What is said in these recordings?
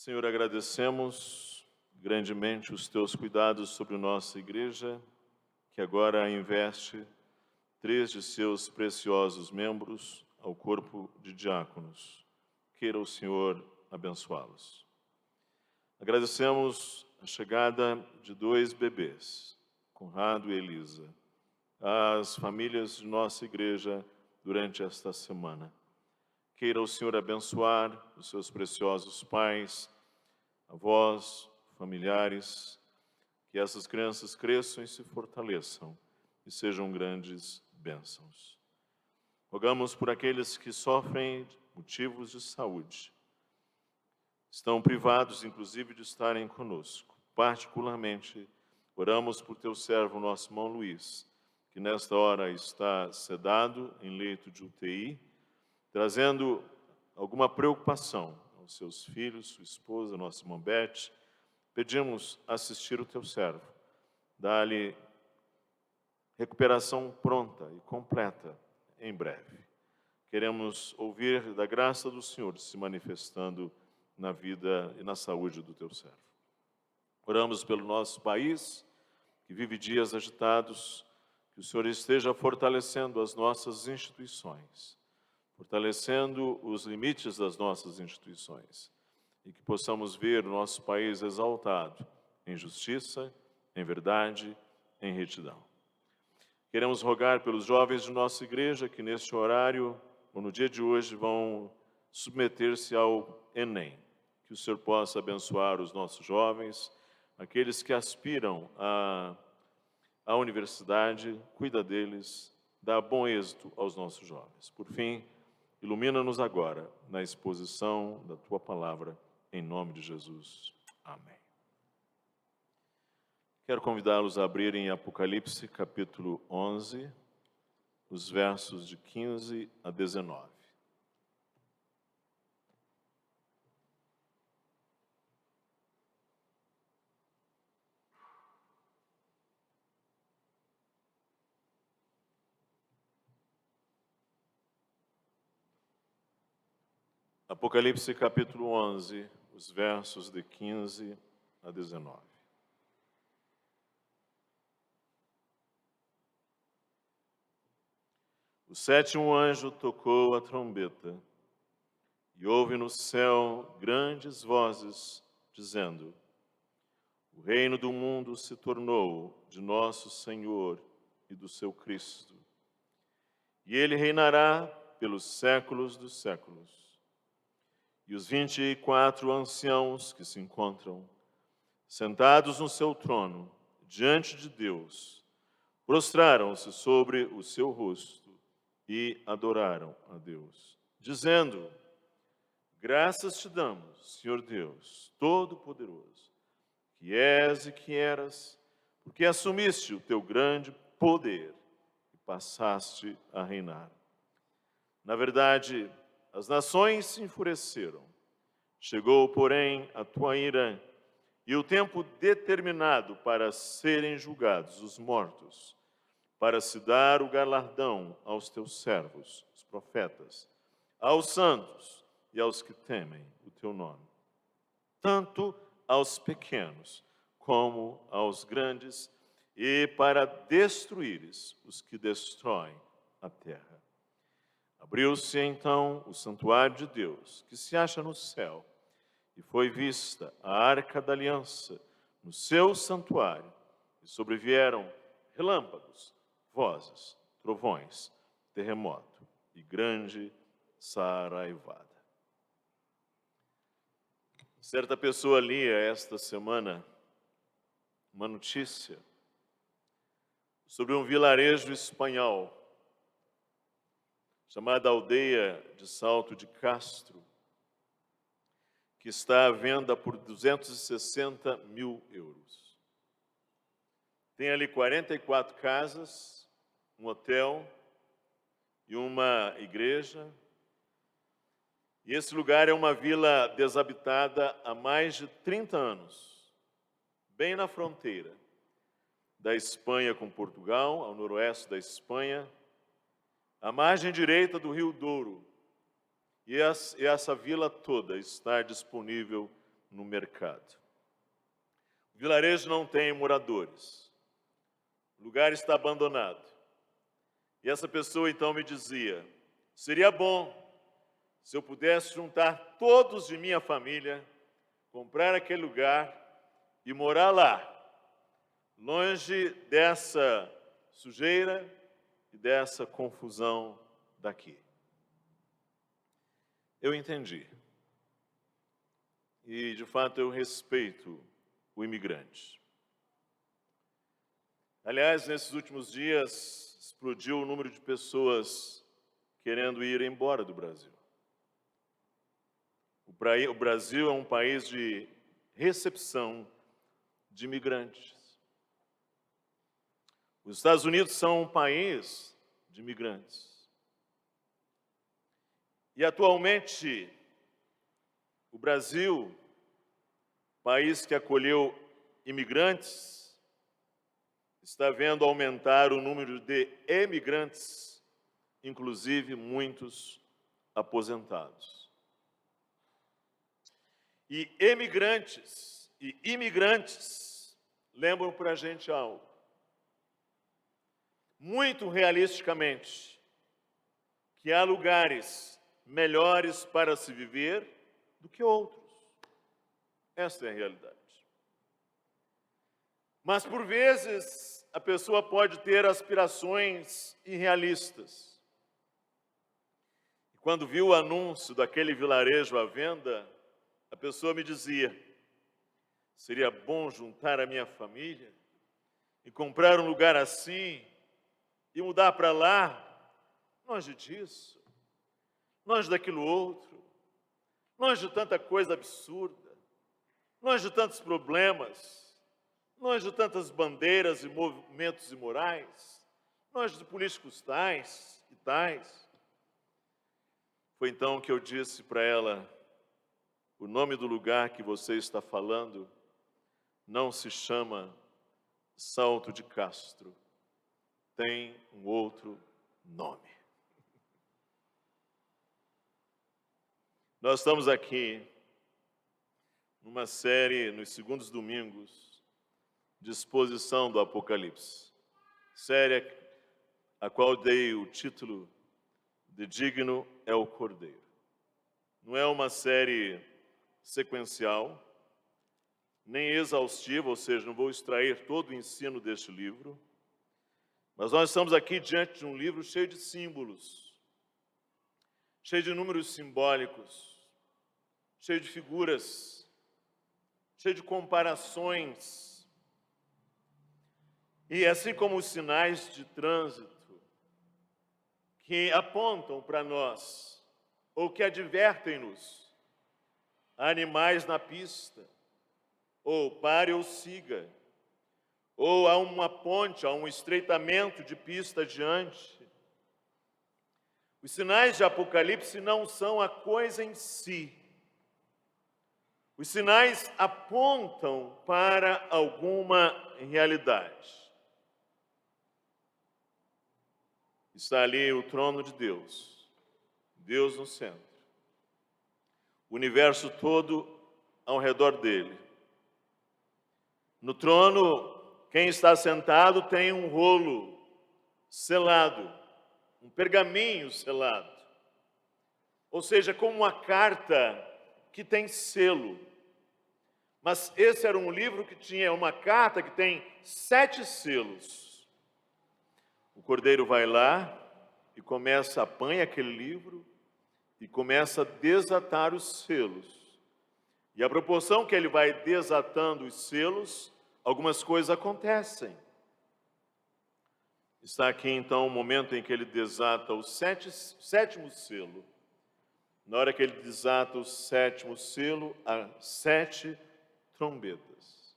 Senhor, agradecemos grandemente os teus cuidados sobre nossa igreja, que agora investe 3 de seus preciosos membros ao corpo de diáconos. Queira o Senhor abençoá-los. Agradecemos a chegada de 2 bebês, Conrado e Elisa, às famílias de nossa igreja durante esta semana. Queira o Senhor abençoar os seus preciosos pais, avós, familiares, que essas crianças cresçam e se fortaleçam e sejam grandes bênçãos. Rogamos por aqueles que sofrem motivos de saúde, estão privados, inclusive, de estarem conosco. Particularmente, oramos por teu servo, nosso irmão Luiz, que nesta hora está sedado em leito de UTI, trazendo alguma preocupação aos seus filhos, sua esposa, nossa irmã Beth. Pedimos assistir o teu servo, dá-lhe recuperação pronta e completa em breve. Queremos ouvir da graça do Senhor se manifestando na vida e na saúde do teu servo. Oramos pelo nosso país, que vive dias agitados, que o Senhor esteja fortalecendo as nossas instituições, fortalecendo os limites das nossas instituições e que possamos ver o nosso país exaltado em justiça, em verdade, em retidão. Queremos rogar pelos jovens de nossa igreja que neste horário, ou no dia de hoje, vão submeter-se ao Enem. Que o Senhor possa abençoar os nossos jovens, aqueles que aspiram à universidade, cuida deles, dá bom êxito aos nossos jovens. Por fim, ilumina-nos agora na exposição da Tua Palavra, em nome de Jesus. Amém. Quero convidá-los a abrirem Apocalipse, capítulo 11, os versos de 15 a 19. Apocalipse, capítulo 11, os versos de 15 a 19. O 7º anjo tocou a trombeta, e houve no céu grandes vozes, dizendo: O reino do mundo se tornou de nosso Senhor e do seu Cristo, e ele reinará pelos séculos dos séculos. E os 24 anciãos que se encontram sentados no seu trono, diante de Deus, prostraram-se sobre o seu rosto e adoraram a Deus, dizendo: Graças te damos, Senhor Deus Todo-Poderoso, que és e que eras, porque assumiste o teu grande poder e passaste a reinar. Na verdade, as nações se enfureceram. Chegou, porém, a tua ira e o tempo determinado para serem julgados os mortos, para se dar o galardão aos teus servos, os profetas, aos santos e aos que temem o teu nome, tanto aos pequenos como aos grandes, e para destruíres os que destroem a terra. Abriu-se então o santuário de Deus, que se acha no céu, e foi vista a arca da aliança no seu santuário, e sobrevieram relâmpagos, vozes, trovões, terremoto e grande saraivada. Certa pessoa lia esta semana uma notícia sobre um vilarejo espanhol chamada Aldeia de Salto de Castro, que está à venda por 260 mil euros. Tem ali 44 casas, um hotel e uma igreja. E esse lugar é uma vila desabitada há mais de 30 anos, bem na fronteira da Espanha com Portugal, ao noroeste da Espanha, à margem direita do Rio Douro. E essa vila toda está disponível no mercado. O vilarejo não tem moradores. O lugar está abandonado. E essa pessoa então me dizia: seria bom se eu pudesse juntar todos de minha família, comprar aquele lugar e morar lá, longe dessa sujeira e dessa confusão daqui. Eu entendi. E, de fato, eu respeito o imigrante. Aliás, nesses últimos dias, explodiu o número de pessoas querendo ir embora do Brasil. O Brasil é um país de recepção de imigrantes. Os Estados Unidos são um país de imigrantes. E, atualmente, o Brasil, país que acolheu imigrantes, está vendo aumentar o número de emigrantes, inclusive muitos aposentados. E emigrantes e imigrantes lembram para a gente algo. Muito realisticamente, que há lugares melhores para se viver do que outros. Essa é a realidade. Mas, por vezes, a pessoa pode ter aspirações irrealistas. E quando viu o anúncio daquele vilarejo à venda, a pessoa me dizia: seria bom juntar a minha família e comprar um lugar assim e mudar para lá, longe disso, longe daquilo outro, longe de tanta coisa absurda, longe de tantos problemas, longe de tantas bandeiras e movimentos imorais, longe de políticos tais e tais. Foi então que eu disse para ela: o nome do lugar que você está falando não se chama Salto de Castro, tem um outro nome. Nós estamos aqui numa série, nos segundos domingos, de exposição do Apocalipse. Série a qual dei o título de Digno é o Cordeiro. Não é uma série sequencial, nem exaustiva, ou seja, não vou extrair todo o ensino deste livro, mas nós estamos aqui diante de um livro cheio de símbolos, cheio de números simbólicos, cheio de figuras, cheio de comparações. E assim como os sinais de trânsito que apontam para nós, ou que advertem-nos, animais na pista, ou pare ou siga, ou há uma ponte, há um estreitamento de pista adiante. Os sinais de Apocalipse não são a coisa em si. Os sinais apontam para alguma realidade. Está ali o trono de Deus, Deus no centro. O universo todo ao redor dele. No trono, quem está sentado tem um rolo selado, um pergaminho selado. Ou seja, como uma carta que tem selo. Mas esse era um livro que tinha uma carta que tem 7 selos. O cordeiro vai lá e apanha aquele livro e começa a desatar os selos. E à proporção que ele vai desatando os selos, algumas coisas acontecem. Está aqui então o momento em que ele desata o sétimo selo. Na hora que ele desata o 7º selo, há 7 trombetas.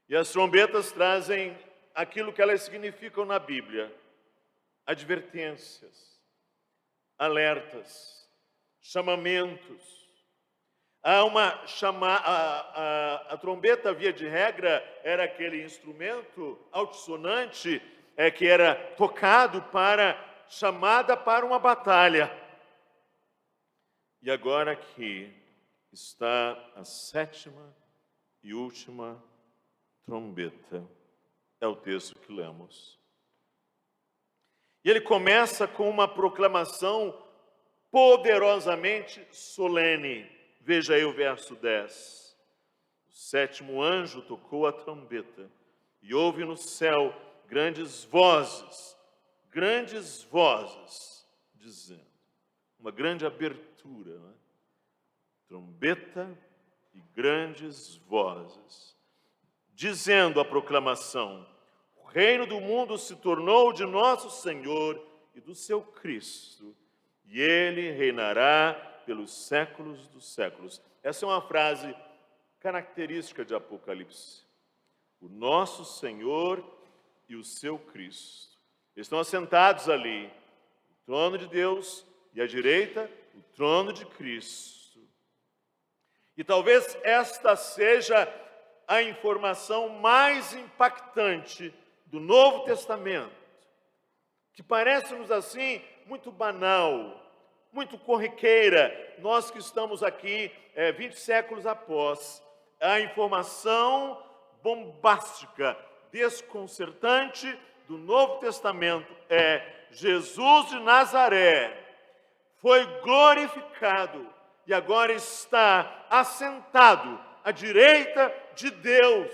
E as trombetas trazem aquilo que elas significam na Bíblia: advertências, alertas, chamamentos. Há a trombeta, via de regra, era aquele instrumento altissonante que era tocado para chamada para uma batalha. E agora aqui, está a sétima e última trombeta. É o texto que lemos. E ele começa com uma proclamação poderosamente solene. Veja aí o verso 10. O sétimo anjo tocou a trombeta, e houve no céu grandes vozes, dizendo. Uma grande abertura, né? Trombeta e grandes vozes, dizendo a proclamação: o reino do mundo se tornou de nosso Senhor e do seu Cristo, e ele reinará pelos séculos dos séculos. Essa é uma frase característica de Apocalipse. O nosso Senhor e o seu Cristo. Eles estão assentados ali, o trono de Deus e à direita, o trono de Cristo. E talvez esta seja a informação mais impactante do Novo Testamento, que parece-nos assim muito banal, muito corriqueira. Nós que estamos aqui 20 séculos após, a informação bombástica, desconcertante do Novo Testamento é: Jesus de Nazaré foi glorificado e agora está assentado à direita de Deus.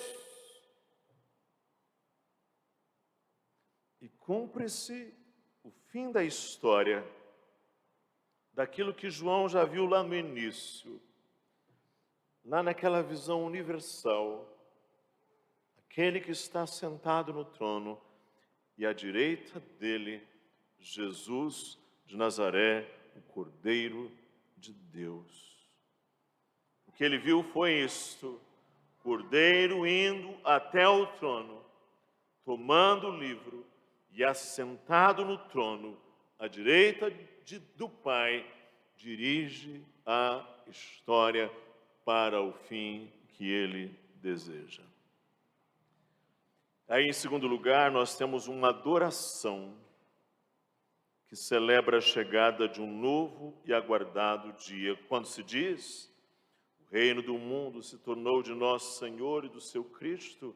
E cumpre-se o fim da história, daquilo que João já viu lá no início, lá naquela visão universal, aquele que está sentado no trono e à direita dele, Jesus de Nazaré, o Cordeiro de Deus. O que ele viu foi isto: Cordeiro indo até o trono, tomando o livro e assentado no trono, à direita do Pai, dirige a história para o fim que ele deseja. Aí, em segundo lugar, nós temos uma adoração que celebra a chegada de um novo e aguardado dia, quando se diz: o reino do mundo se tornou de nosso Senhor e do seu Cristo,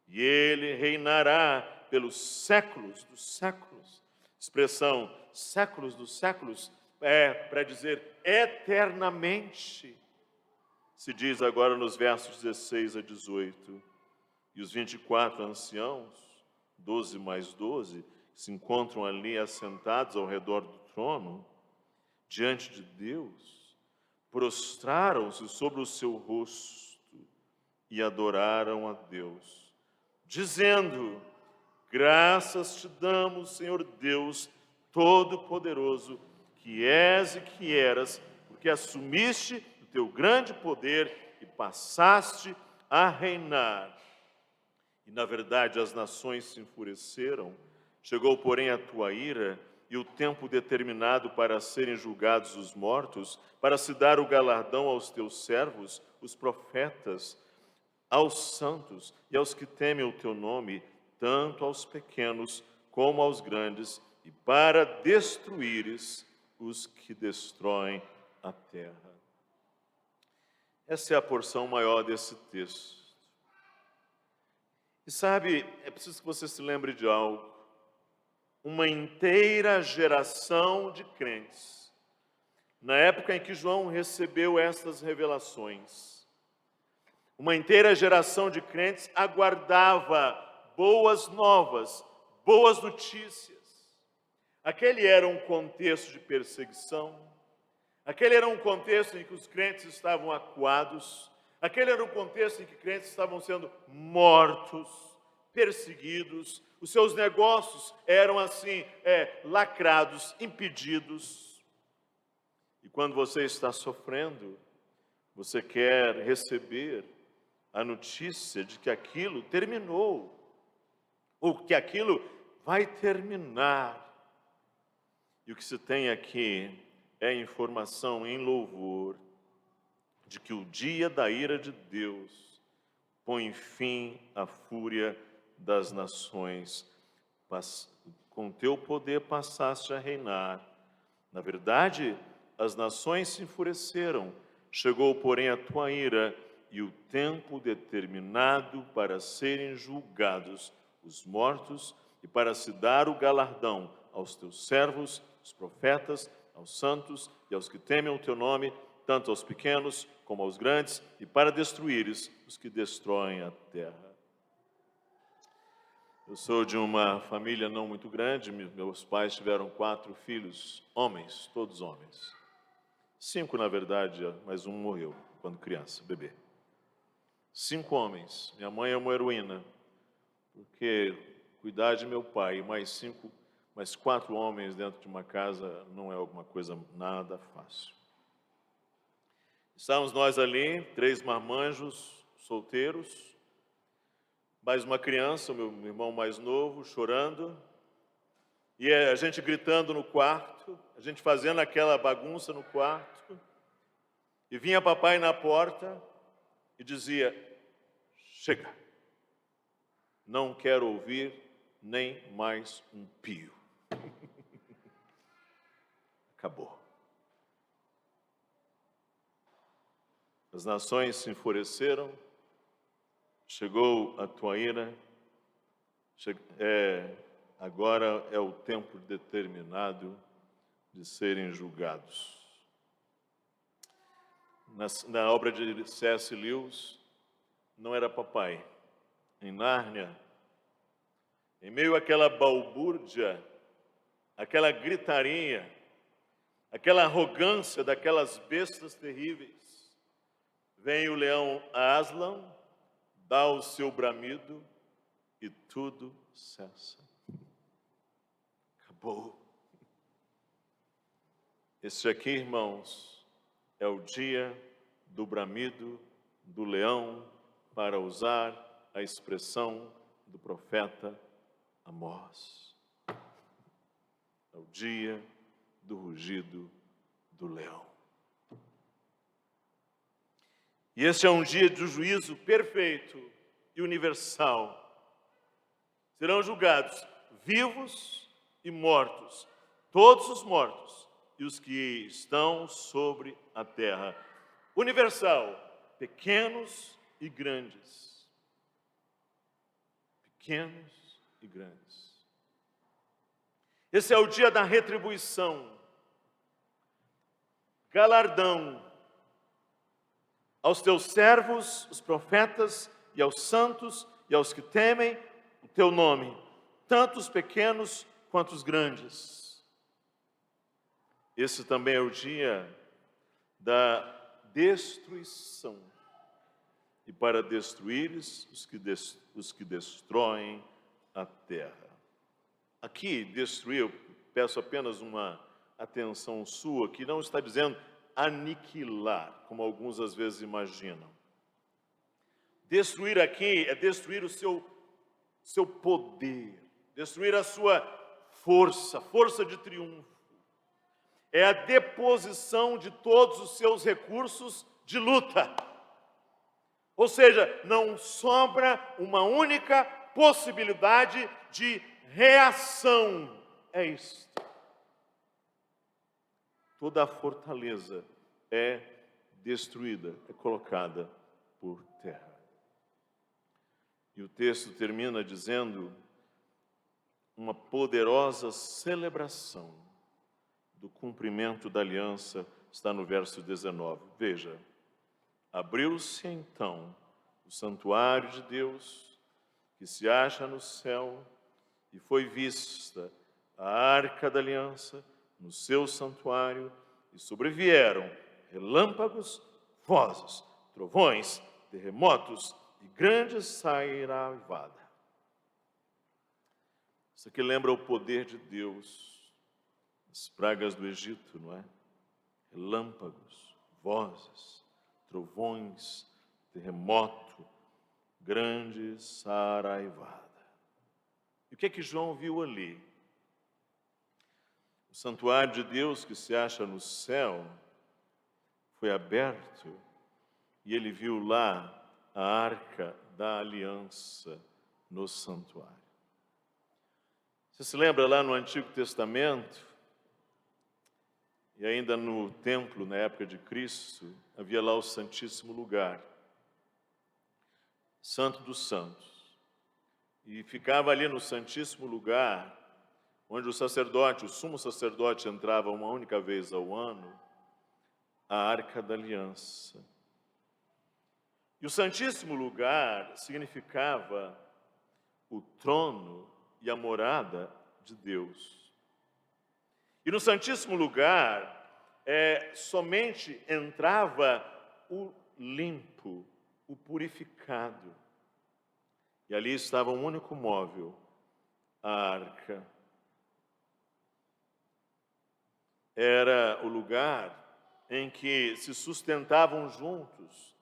e ele reinará pelos séculos dos séculos. Expressão séculos dos séculos é para dizer eternamente. Se diz agora nos versos 16 a 18. E os 24 anciãos, 12 mais 12, se encontram ali assentados ao redor do trono, diante de Deus, prostraram-se sobre o seu rosto e adoraram a Deus, dizendo: graças te damos, Senhor Deus Todo-Poderoso, que és e que eras, porque assumiste o teu grande poder e passaste a reinar. E, na verdade, as nações se enfureceram. Chegou, porém, a tua ira e o tempo determinado para serem julgados os mortos, para se dar o galardão aos teus servos, os profetas, aos santos e aos que temem o teu nome, tanto aos pequenos como aos grandes, e para destruíres os que destroem a terra. Essa é a porção maior desse texto. E sabe, é preciso que você se lembre de algo. Uma inteira geração de crentes, na época em que João recebeu estas revelações, uma inteira geração de crentes aguardava boas novas, boas notícias. Aquele era um contexto de perseguição, aquele era um contexto em que os crentes estavam acuados, aquele era um contexto em que crentes estavam sendo mortos, perseguidos, os seus negócios eram assim, lacrados, impedidos. E quando você está sofrendo, você quer receber a notícia de que aquilo terminou, ou que aquilo vai terminar. E o que se tem aqui é informação em louvor de que o dia da ira de Deus põe fim à fúria das nações. Com teu poder passaste a reinar. Na verdade, as nações se enfureceram. Chegou, porém, a tua ira e o tempo determinado para serem julgados os mortos e para se dar o galardão aos teus servos, os profetas, aos santos e aos que temem o teu nome, tanto aos pequenos como aos grandes, e para destruíres os que destroem a terra. Eu sou de uma família não muito grande, meus pais tiveram 4 filhos, homens, todos homens. 5, na verdade, mas um morreu quando criança, bebê. 5 homens. Minha mãe é uma heroína, porque cuidar de meu pai e mais 4 homens dentro de uma casa não é alguma coisa nada fácil. Estávamos nós ali, 3 marmanjos solteiros, mais uma criança, o meu irmão mais novo, chorando, e a gente gritando no quarto, a gente fazendo aquela bagunça no quarto, e vinha papai na porta e dizia: chega, não quero ouvir nem mais um pio. Acabou. As nações se enfureceram, chegou a tua ira, agora é o tempo determinado de serem julgados. Na obra de C.S. Lewis, não era papai. Em Nárnia, em meio àquela balbúrdia, aquela gritaria, aquela arrogância daquelas bestas terríveis, vem o leão Aslan, dá o seu bramido e tudo cessa. Acabou. Este aqui, irmãos, é o dia do bramido do leão, para usar a expressão do profeta Amós. É o dia do rugido do leão. E este é um dia de juízo perfeito e universal. Serão julgados vivos e mortos, todos os mortos e os que estão sobre a terra. Universal, pequenos e grandes. Pequenos e grandes. Esse é o dia da retribuição, galardão aos teus servos, os profetas, e aos santos e aos que temem o teu nome, tanto os pequenos quanto os grandes. Esse também é o dia da destruição, e para destruíres os que destroem a terra. Aqui, destruir, eu peço apenas uma atenção sua, que não está dizendo aniquilar, como alguns às vezes imaginam. Destruir aqui é destruir o seu poder, destruir a sua força de triunfo. É a deposição de todos os seus recursos de luta. Ou seja, não sobra uma única possibilidade de reação. É isto. Toda a fortaleza é destruída, é colocada por terra. E o texto termina dizendo uma poderosa celebração do cumprimento da aliança, está no verso 19. Veja, abriu-se então o santuário de Deus, que se acha no céu, e foi vista a arca da aliança no seu santuário, e sobrevieram relâmpagos, vozes, trovões, terremotos e grande saraivada. Isso aqui lembra o poder de Deus, as pragas do Egito, não é? Relâmpagos, vozes, trovões, terremoto, grande saraivada. E o que é que João viu ali? O santuário de Deus que se acha no céu foi aberto e ele viu lá a arca da aliança no santuário. Você se lembra lá no Antigo Testamento? E ainda no templo, na época de Cristo, havia lá o Santíssimo Lugar, Santo dos Santos. E ficava ali no Santíssimo Lugar, onde o sacerdote, o sumo sacerdote, entrava uma única vez ao ano, a Arca da Aliança. E o Santíssimo Lugar significava o trono e a morada de Deus. E no Santíssimo Lugar, somente entrava o limpo, o purificado. E ali estava um único móvel, a arca. Era o lugar em que se sustentavam juntos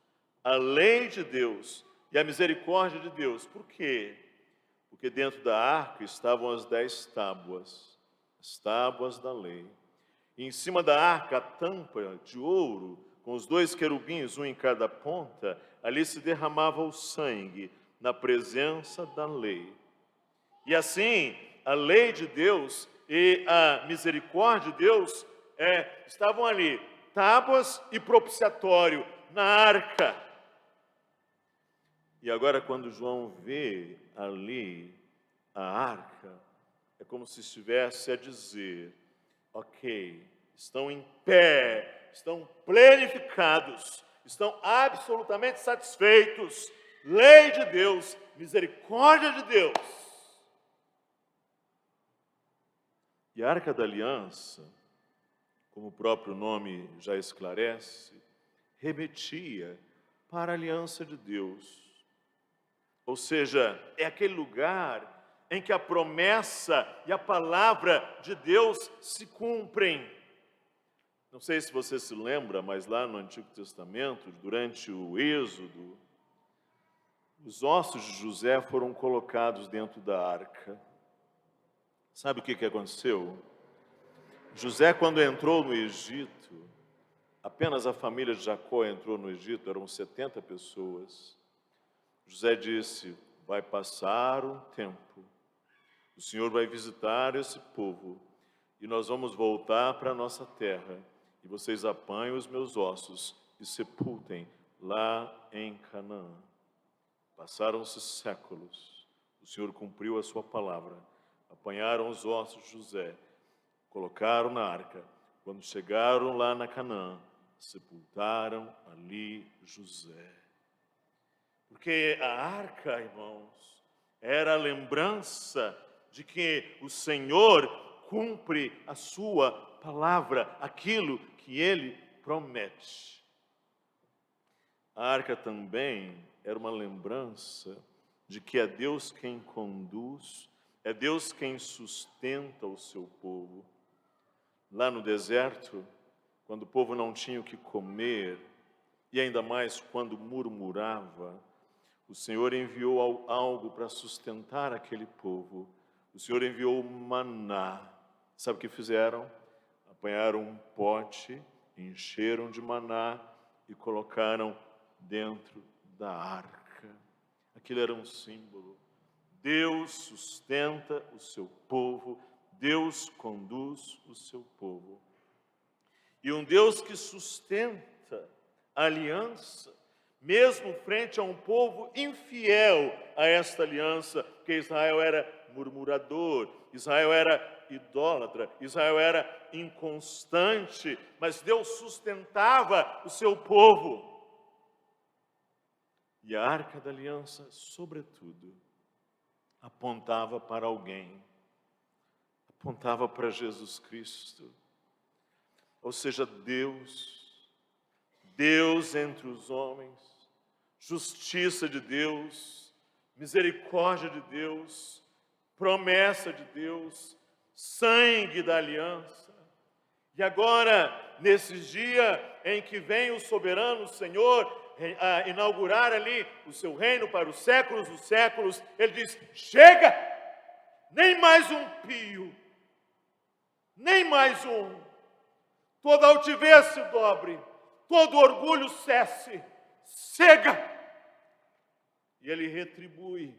a lei de Deus e a misericórdia de Deus. Por quê? Porque dentro da arca estavam as 10 tábuas, as tábuas da lei. E em cima da arca, a tampa de ouro, com os 2 querubins, um em cada ponta, ali se derramava o sangue, na presença da lei. E assim, a lei de Deus e a misericórdia de Deus estavam ali, tábuas e propiciatório, na arca. E agora, quando João vê ali a arca, é como se estivesse a dizer: ok, estão em pé, estão plenificados, estão absolutamente satisfeitos. Lei de Deus, misericórdia de Deus. E a Arca da Aliança, como o próprio nome já esclarece, remetia para a aliança de Deus. Ou seja, é aquele lugar em que a promessa e a palavra de Deus se cumprem. Não sei se você se lembra, mas lá no Antigo Testamento, durante o Êxodo, os ossos de José foram colocados dentro da arca. Sabe o que aconteceu? José, quando entrou no Egito, apenas a família de Jacó entrou no Egito, eram 70 pessoas. José disse: vai passar um tempo, o Senhor vai visitar esse povo, e nós vamos voltar para a nossa terra, e vocês apanhem os meus ossos e sepultem lá em Canaã. Passaram-se séculos, o Senhor cumpriu a sua palavra, apanharam os ossos de José, colocaram na arca. Quando chegaram lá na Canaã, sepultaram ali José. Porque a arca, irmãos, era a lembrança de que o Senhor cumpre a sua palavra, aquilo que Ele promete. A arca também era uma lembrança de que é Deus quem conduz, é Deus quem sustenta o seu povo. Lá no deserto, quando o povo não tinha o que comer, e ainda mais quando murmurava, o Senhor enviou algo para sustentar aquele povo. O Senhor enviou o maná. Sabe o que fizeram? Apanharam um pote, encheram de maná e colocaram dentro da arca. Aquilo era um símbolo. Deus sustenta o seu povo, Deus conduz o seu povo. E um Deus que sustenta a aliança, mesmo frente a um povo infiel a esta aliança, porque Israel era murmurador, Israel era idólatra, Israel era inconstante, mas Deus sustentava o seu povo. E a Arca da Aliança, sobretudo, apontava para alguém, apontava para Jesus Cristo. Ou seja, Deus entre os homens, justiça de Deus, misericórdia de Deus, promessa de Deus, sangue da aliança. E agora, nesses dias em que vem o soberano Senhor a inaugurar ali o seu reino para os séculos dos séculos, Ele diz: chega, nem mais um pio, nem mais um. Toda altivez se dobre, todo orgulho cesse, chega. E Ele retribui,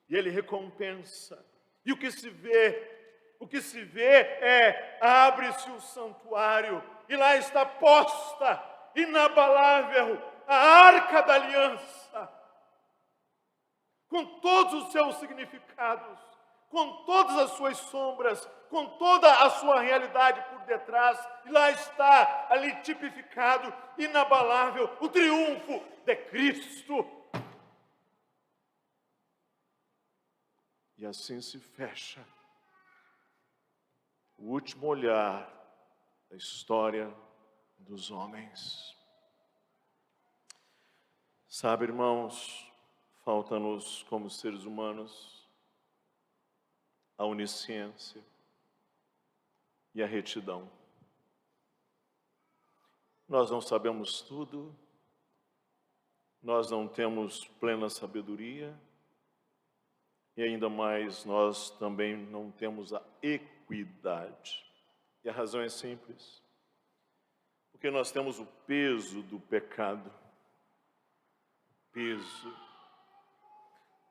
e Ele recompensa. E o que se vê o que se vê é: abre-se o santuário e lá está posta, inabalável, a Arca da Aliança, com todos os seus significados, com todas as suas sombras, com toda a sua realidade por detrás, e lá está, ali tipificado, inabalável, o triunfo de Cristo. E assim se fecha o último olhar da história dos homens. Sabe, irmãos, falta-nos, como seres humanos, a onisciência e a retidão. Nós não sabemos tudo, nós não temos plena sabedoria, e ainda mais, nós também não temos a equidade. E a razão é simples. Porque nós temos o peso do pecado. Peso.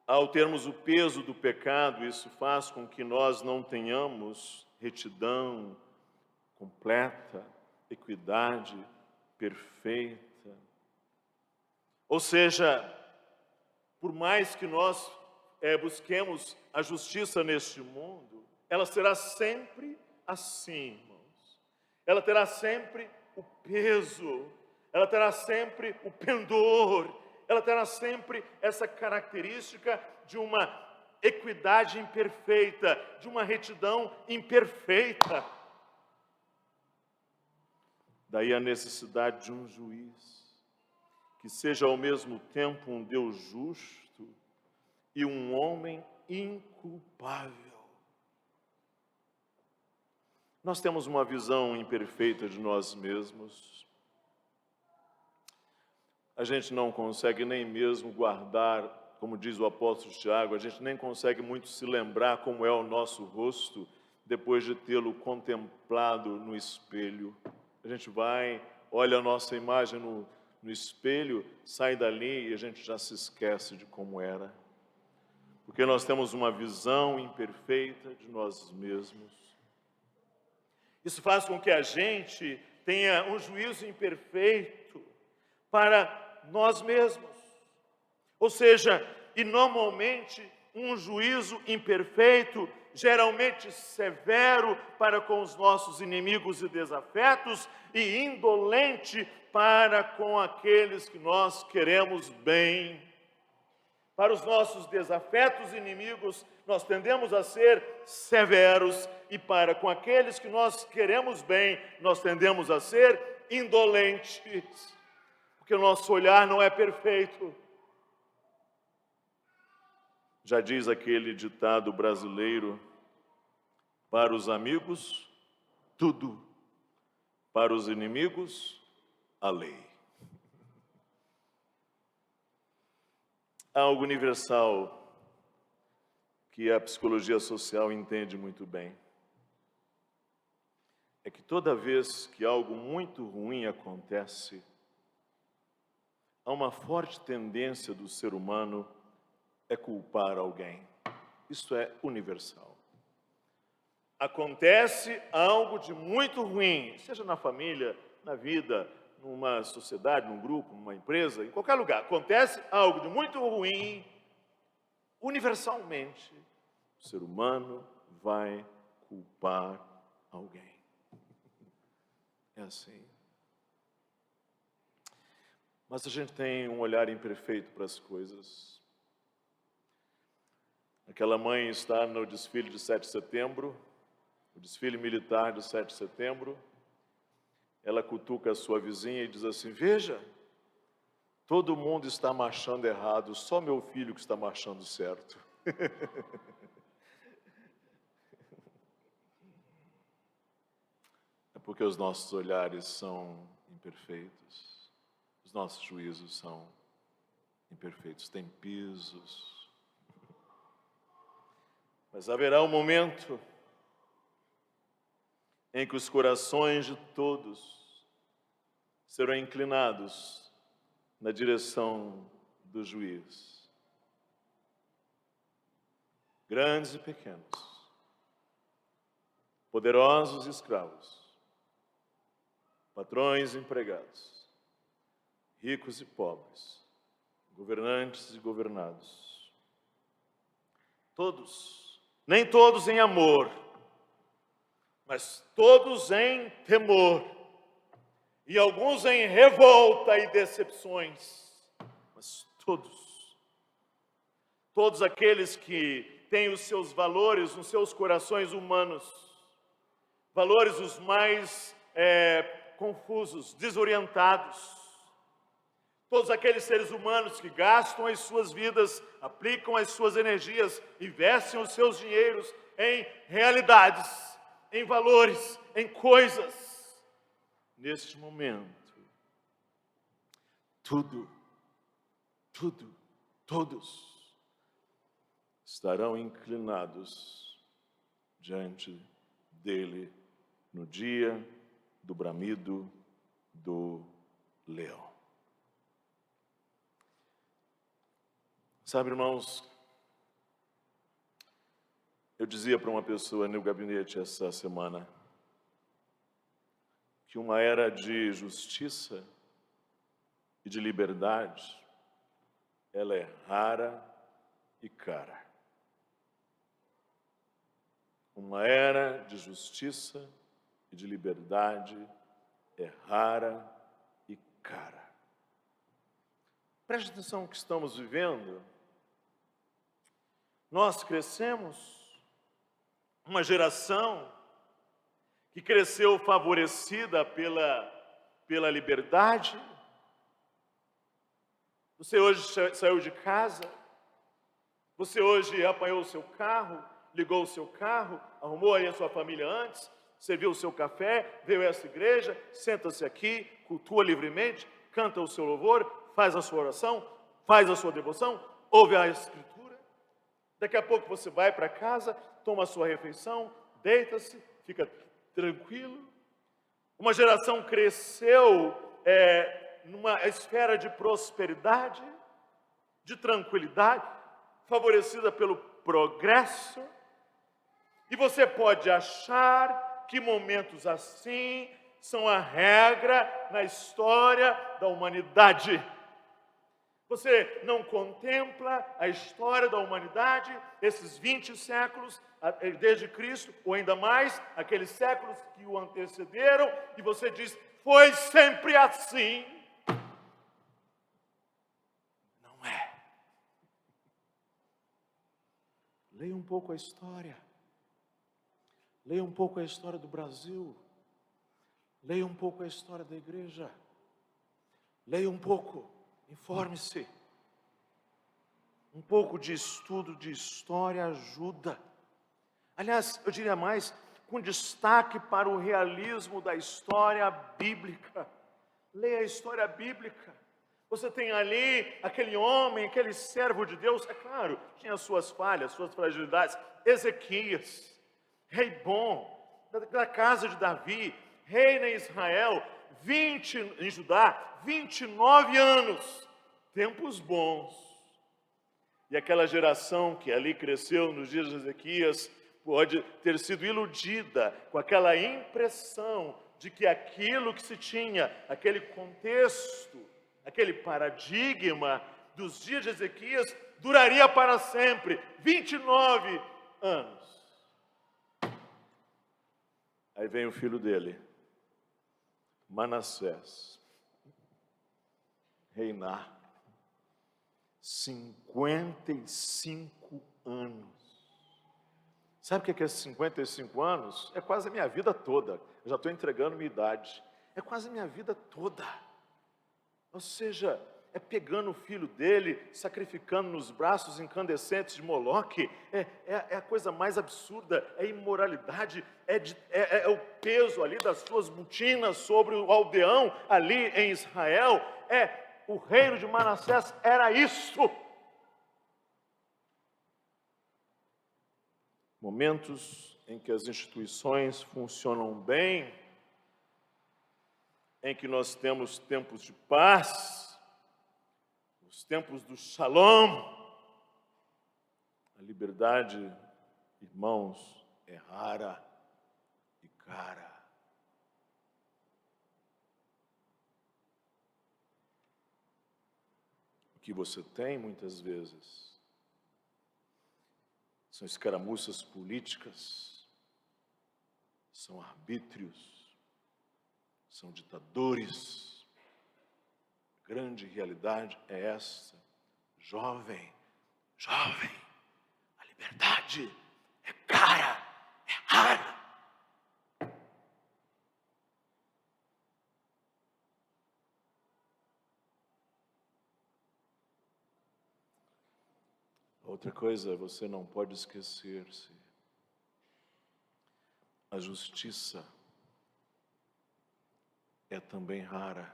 Ao termos o peso do pecado, isso faz com que nós não tenhamos retidão completa, equidade perfeita. Ou seja, por mais que nós busquemos a justiça neste mundo, ela será sempre assim, irmãos. Ela terá sempre o peso, ela terá sempre o pendor, ela terá sempre essa característica de uma equidade imperfeita, de uma retidão imperfeita. Daí a necessidade de um juiz, que seja ao mesmo tempo um Deus justo e um homem inculpável. Nós temos uma visão imperfeita de nós mesmos. A gente não consegue nem mesmo guardar, como diz o apóstolo Tiago, a gente nem consegue muito se lembrar como é o nosso rosto depois de tê-lo contemplado no espelho. A gente vai, olha a nossa imagem no espelho, sai dali e a gente já se esquece de como era. Porque nós temos uma visão imperfeita de nós mesmos. Isso faz com que a gente tenha um juízo imperfeito para nós mesmos. Ou seja, e normalmente um juízo imperfeito, geralmente severo para com os nossos inimigos e desafetos, e indolente para com aqueles que nós queremos bem. Para os nossos desafetos inimigos, nós tendemos a ser severos, e para com aqueles que nós queremos bem, nós tendemos a ser indolentes, porque o nosso olhar não é perfeito. Já diz aquele ditado brasileiro: para os amigos, tudo, para os inimigos, a lei. Há algo universal que a psicologia social entende muito bem. É que toda vez que algo muito ruim acontece, há uma forte tendência do ser humano a culpar alguém. Isso é universal. Acontece algo de muito ruim, seja na família, na vida, numa sociedade, num grupo, numa empresa, em qualquer lugar. Acontece algo de muito ruim, universalmente, o ser humano vai culpar alguém. É assim. Mas a gente tem um olhar imperfeito para as coisas. Aquela mãe está no desfile de 7 de setembro, o desfile militar de 7 de setembro, ela cutuca a sua vizinha e diz assim: veja, todo mundo está marchando errado, só meu filho que está marchando certo. É porque os nossos olhares são imperfeitos, os nossos juízos são imperfeitos, têm pisos. Mas haverá um momento em que os corações de todos serão inclinados na direção do juiz. Grandes e pequenos, poderosos e escravos, patrões e empregados, ricos e pobres, governantes e governados. Todos, nem todos em amor, mas todos em temor, e alguns em revolta e decepções, mas todos aqueles que têm os seus valores nos seus corações humanos, valores os mais confusos, desorientados, todos aqueles seres humanos que gastam as suas vidas, aplicam as suas energias, investem os seus dinheiros em realidades, em valores, em coisas. Neste momento, todos estarão inclinados diante dele no dia do bramido do leão. Sabe, irmãos, eu dizia para uma pessoa no gabinete essa semana que uma era de justiça e de liberdade, ela é rara e cara. Uma era de justiça e de liberdade é rara e cara. Preste atenção no que estamos vivendo. Nós crescemos uma geração que cresceu favorecida pela liberdade. Você hoje saiu de casa, você hoje apanhou o seu carro, ligou o seu carro, arrumou aí a sua família antes, serviu o seu café, veio a essa igreja, senta-se aqui, cultua livremente, canta o seu louvor, faz a sua oração, faz a sua devoção, ouve a Escritura. Daqui a pouco você vai para casa, toma a sua refeição, deita-se, fica tranquilo. Uma geração cresceu numa esfera de prosperidade, de tranquilidade, favorecida pelo progresso. E você pode achar que momentos assim são a regra na história da humanidade. Você não contempla a história da humanidade, esses 20 séculos, desde Cristo, ou ainda mais, aqueles séculos que o antecederam, e você diz, foi sempre assim. Não é. Leia um pouco a história. Leia um pouco a história do Brasil. Leia um pouco a história da igreja. Leia um pouco. Informe-se. Um pouco de estudo de história ajuda. Aliás, eu diria mais, com destaque para o realismo da história bíblica. Leia a história bíblica. Você tem ali aquele homem, aquele servo de Deus, é claro, tinha suas falhas, suas fragilidades. Ezequias, rei bom, da casa de Davi, reina em Israel, em Judá, 29 anos, tempos bons. E aquela geração que ali cresceu nos dias de Ezequias pode ter sido iludida com aquela impressão de que aquilo que se tinha, aquele contexto, aquele paradigma dos dias de Ezequias duraria para sempre, 29 anos. Aí vem o filho dele, Manassés, reinar 55 anos. Sabe o que é 55 anos? É quase a minha vida toda. Eu já estou entregando minha idade. É quase a minha vida toda. Ou seja, é pegando o filho dele, sacrificando nos braços incandescentes de Moloque. É a coisa mais absurda, é imoralidade, é o peso ali das suas botinas sobre o aldeão ali em Israel. O reino de Manassés era isso. Momentos em que as instituições funcionam bem, em que nós temos tempos de paz, os tempos do shalom. A liberdade, irmãos, é rara cara. O que você tem, muitas vezes, são escaramuças políticas, são arbítrios, são ditadores. A grande realidade é essa. Jovem, a liberdade é cara, é rara. Outra coisa, você não pode esquecer-se. A justiça é também rara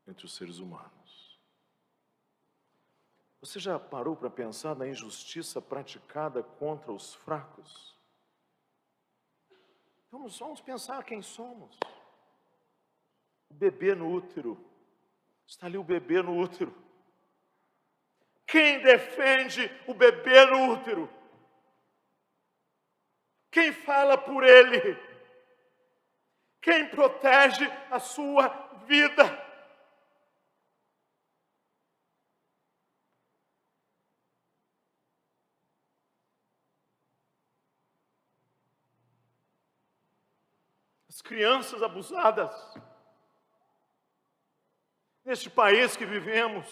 entre os seres humanos. Você já parou para pensar na injustiça praticada contra os fracos? Vamos pensar quem somos. O bebê no útero. Está ali o bebê no útero. Quem defende o bebê no útero? Quem fala por ele? Quem protege a sua vida? As crianças abusadas. Neste país que vivemos,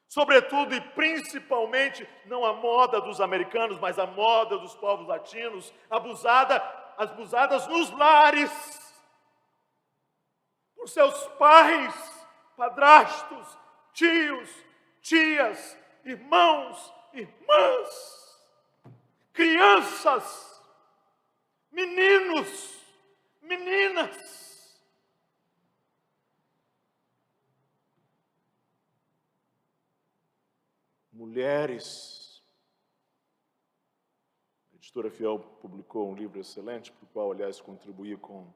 sobretudo e principalmente, não a moda dos americanos, mas a moda dos povos latinos, abusadas nos lares, por seus pais, padrastos, tios, tias, irmãos, irmãs, crianças, meninos, meninas. Mulheres. A editora Fiel publicou um livro excelente, para o qual, aliás, contribuí com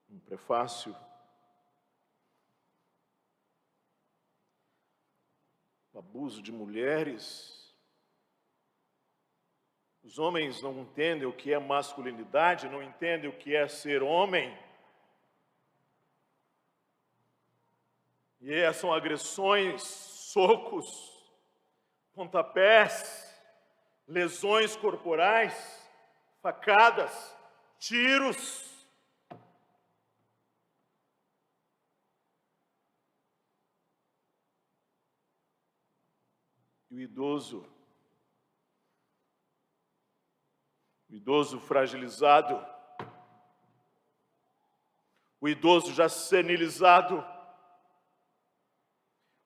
um prefácio. O abuso de mulheres. Os homens não entendem o que é masculinidade, não entendem o que é ser homem. E são agressões, socos, pontapés, lesões corporais, facadas, tiros. E o idoso fragilizado, o idoso já senilizado,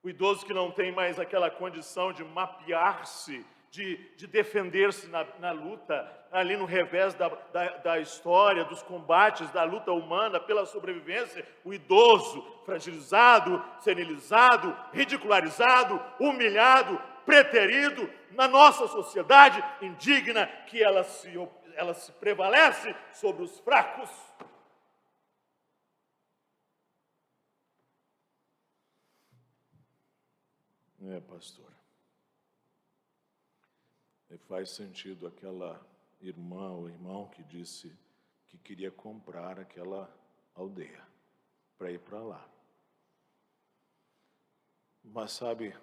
o idoso que não tem mais aquela condição de mapear-se, de defender-se na luta, ali no revés da história, dos combates, da luta humana pela sobrevivência, o idoso fragilizado, senilizado, ridicularizado, humilhado, preterido, na nossa sociedade indigna, que ela se prevalece sobre os fracos. Pastor. E faz sentido aquela irmã ou irmão que disse que queria comprar aquela aldeia para ir para lá. Mas sabe,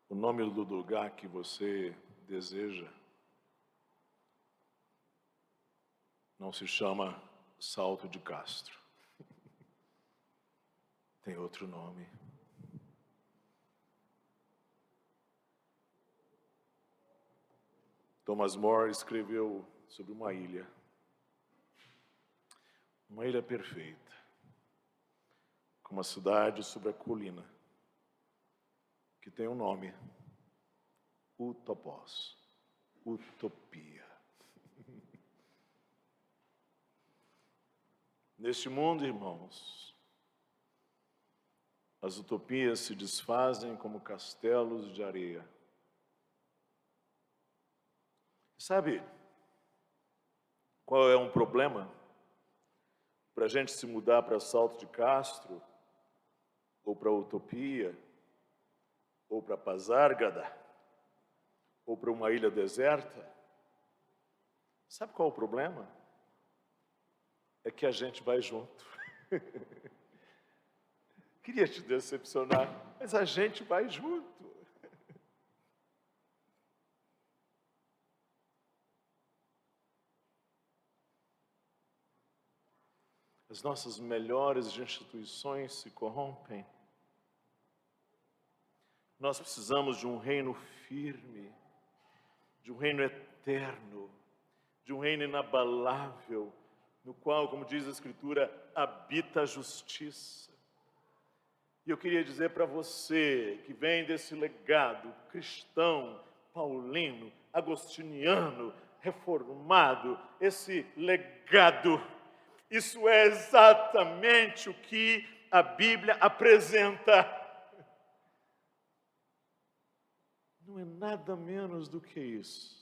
o nome do lugar que você deseja não se chama Salto de Castro. Tem outro nome. Thomas More escreveu sobre uma ilha perfeita, com uma cidade sobre a colina, que tem um nome, Utopos, utopia. Neste mundo, irmãos, as utopias se desfazem como castelos de areia. Sabe qual é um problema para a gente se mudar para Salto de Castro, ou para Utopia, ou para Pasárgada, ou para uma ilha deserta? Sabe qual é o problema? É que a gente vai junto. Queria te decepcionar, mas a gente vai junto. As nossas melhores instituições se corrompem. Nós precisamos de um reino firme, de um reino eterno, de um reino inabalável, no qual, como diz a Escritura, habita a justiça. E eu queria dizer para você que vem desse legado cristão, paulino, agostiniano, reformado, esse legado, isso é exatamente o que a Bíblia apresenta. Não é nada menos do que isso.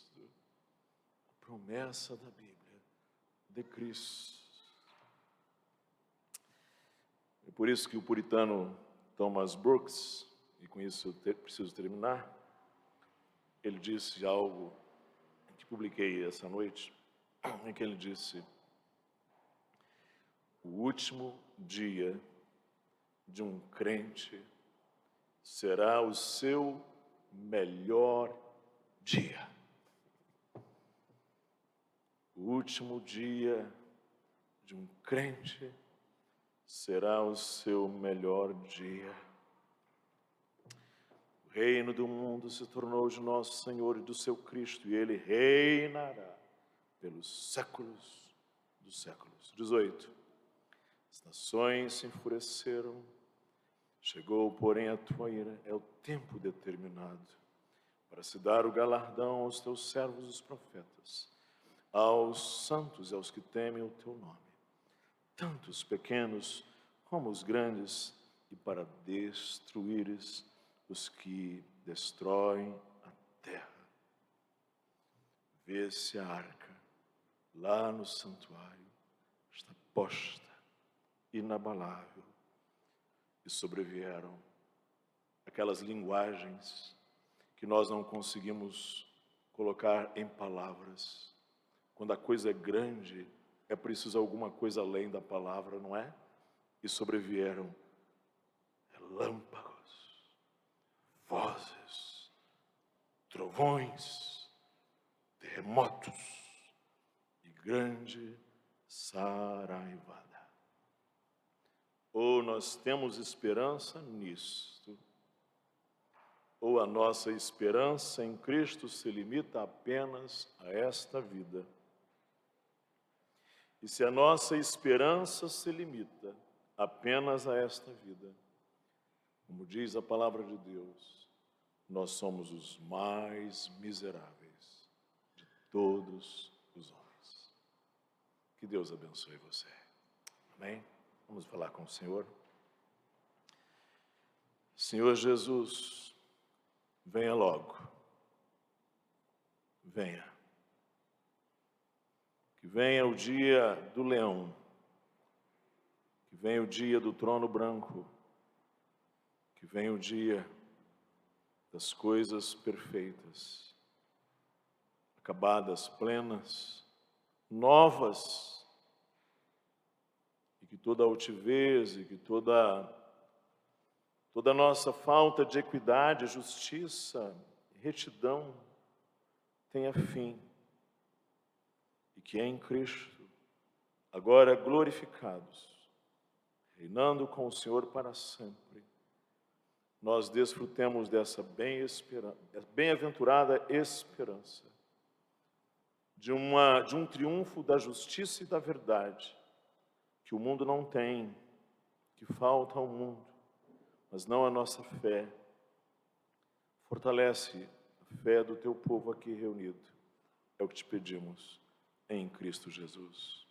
A promessa da Bíblia, de Cristo. É por isso que o puritano Thomas Brooks, e com isso eu preciso terminar, ele disse algo que publiquei essa noite, em que ele disse: o último dia de um crente será o seu melhor dia. O último dia de um crente será o seu melhor dia. O reino do mundo se tornou de nosso Senhor e do seu Cristo, e Ele reinará pelos séculos dos séculos. 18. As nações se enfureceram, chegou, porém, a tua ira, é o tempo determinado, para se dar o galardão aos teus servos os profetas, aos santos e aos que temem o teu nome, tanto os pequenos como os grandes, e para destruíres os que destroem a terra. Vê-se a arca lá no santuário, está posta, inabalável, e sobrevieram aquelas linguagens que nós não conseguimos colocar em palavras. Quando a coisa é grande, é preciso alguma coisa além da palavra, não é? E sobrevieram relâmpagos, vozes, trovões, terremotos e grande saraivada. Ou nós temos esperança nisto, ou a nossa esperança em Cristo se limita apenas a esta vida. E se a nossa esperança se limita apenas a esta vida, como diz a palavra de Deus, nós somos os mais miseráveis de todos os homens. Que Deus abençoe você. Amém? Vamos falar com o Senhor. Senhor Jesus, venha logo. Venha. Que venha o dia do leão. Que venha o dia do trono branco. Que venha o dia das coisas perfeitas, acabadas, plenas, novas. E que toda altivez e que toda a nossa falta de equidade, justiça, retidão tenha fim. E que em Cristo, agora glorificados, reinando com o Senhor para sempre, nós desfrutemos dessa bem-aventurada esperança de um triunfo da justiça e da verdade, que o mundo não tem, que falta ao mundo, mas não a nossa fé. Fortalece a fé do teu povo aqui reunido. É o que te pedimos em Cristo Jesus.